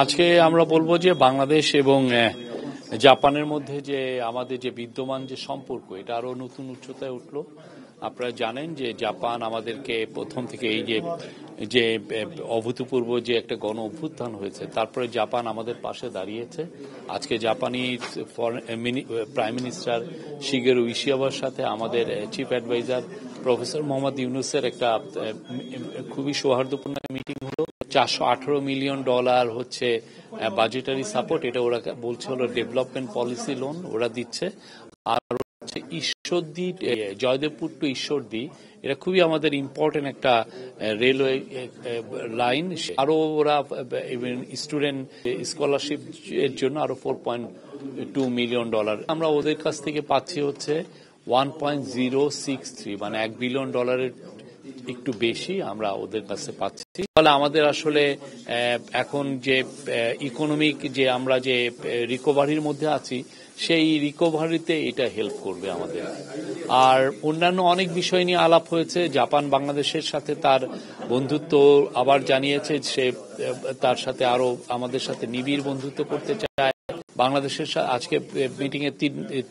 আজকে আমরা বলবো যে বাংলাদেশ এবং জাপানের মধ্যে যে আমাদের যে বিদ্যমান যে সম্পর্ক এটা আরো নতুন উচ্চতায় উঠলো। আপনারা জানেন যে জাপান আমাদেরকে প্রথম থেকে এই যে যে অভূতপূর্ব যে একটা গণ অভ্যুত্থান হয়েছে, তারপরে জাপান আমাদের পাশে দাঁড়িয়েছে। আজকে জাপানি প্রাইম মিনিস্টার শিগেরু ইশিকাওয়ার সাথে আমাদের চিফ অ্যাডভাইজার প্রফেসর মোহাম্মদ ইউনূসের একটা খুবই সৌহার্দ্যপূর্ণ মিটিং হলো। $418 মিলিয়ন হচ্ছে বাজেটারি সাপোর্ট, এটা ওরা বলছে হলো ডেভেলপমেন্ট পলিসি লোন ওরা দিচ্ছে। আর হচ্ছে ঈশ্বরদী, জয়দেবপুর টু ঈশ্বরদী, এটা খুবই আমাদের ইম্পর্টেন্ট একটা রেলওয়ে লাইন। আরো ওরা স্টুডেন্ট স্কলারশিপ এর জন্য আরো $4.2 মিলিয়ন। আমরা ওদের কাছ থেকে পাচ্ছি হচ্ছে 1.063, মানে $1 বিলিয়ন একটু বেশি আমরা ওদের কাছে পাচ্ছি। ফলে আমাদের আসলে এখন যে ইকোনমিক যে আমরা যে রিকভারির মধ্যে আছি, সেই রিকভারিতে এটা হেল্প করবে আমাদের। আর অন্যান্য অনেক বিষয় নিয়ে আলাপ হয়েছে। জাপান বাংলাদেশের সাথে তার বন্ধুত্ব আবার জানিয়েছে, সে তার সাথে আরো আমাদের সাথে নিবিড় বন্ধুত্ব করতে চায়। বাংলাদেশের আজকে মিটিং এ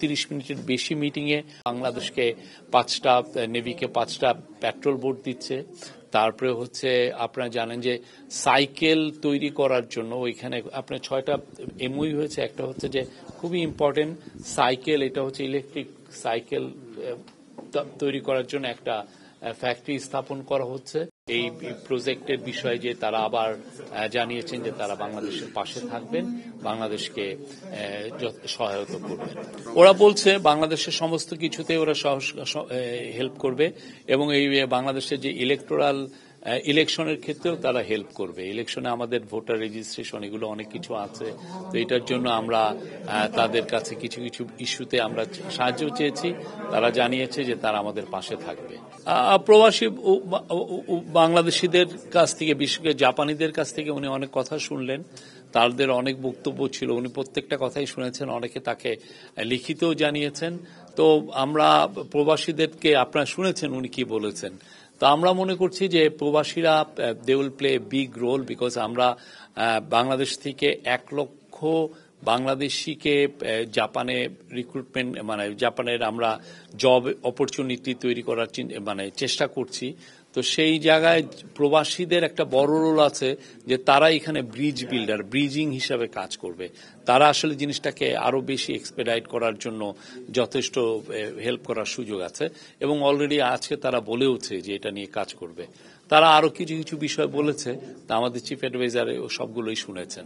30 মিনিটের বেশি মিটিং এ বাংলাদেশকে 5টা নেভিকে 5টা পেট্রোল বোট দিচ্ছে। তারপরে হচ্ছে আপনারা জানেন যে সাইকেল তৈরি করার জন্য ওইখানে আপনার 6টা এমওইউ হয়েছে। একটা হচ্ছে যে খুবই ইম্পর্টেন্ট সাইকেল, এটা হচ্ছে ইলেকট্রিক সাইকেল তৈরি করার জন্য একটা ফ্যাক্টরি স্থাপন করা হচ্ছে। এই প্রজেক্টের বিষয়ে যে তারা আবার জানিয়েছেন যে তারা বাংলাদেশের পাশে থাকবেন, বাংলাদেশকে সহায়তা করবেন। ওরা বলছে বাংলাদেশের সমস্ত কিছুতে ওরা হেল্প করবে এবং এই বাংলাদেশের যে ইলেকশনের ক্ষেত্রেও তারা হেল্প করবে। ইলেকশনে আমাদের ভোটার রেজিস্ট্রেশন এগুলো অনেক কিছু আছে, তো এটার জন্য আমরা তাদের কাছে কিছু কিছু ইস্যুতে আমরা সাহায্য চেয়েছি। তারা জানিয়েছে যে তারা আমাদের পাশে থাকবে। প্রবাসী বাংলাদেশিদের কাছ থেকে, বিশেষ করে জাপানিদের কাছ থেকে উনি অনেক কথা শুনলেন। তাদের অনেক বক্তব্য ছিল, উনি প্রত্যেকটা কথাই শুনেছেন, অনেকে তাকে লিখিতও জানিয়েছেন। তো আমরা প্রবাসীদেরকে আপনারা শুনেছেন উনি কি বলেছেন। তো আমরা মনে করছি যে প্রবাসীরা they will play a big role, because আমরা বাংলাদেশ থেকে 1 লক্ষ বাংলাদেশিকে জাপানে রিক্রুটমেন্ট, মানে জাপানের আমরা জব অপরচুনিটি তৈরি করার চেষ্টা করছি। তো সেই জায়গায় প্রবাসীদের একটা বড় রোল আছে যে তারা এখানে ব্রিজ বিল্ডার, ব্রিজিং হিসাবে কাজ করবে। তারা আসলে জিনিসটাকে আরো বেশি এক্সপেডাইট করার জন্য যথেষ্ট হেল্প করার সুযোগ আছে এবং অলরেডি আজকে তারা বলেওছে যে এটা নিয়ে কাজ করবে। তারা আরো কিছু কিছু বিষয় বলেছে, তা আমাদের চিফ অ্যাডভাইজার সবগুলোই শুনেছেন।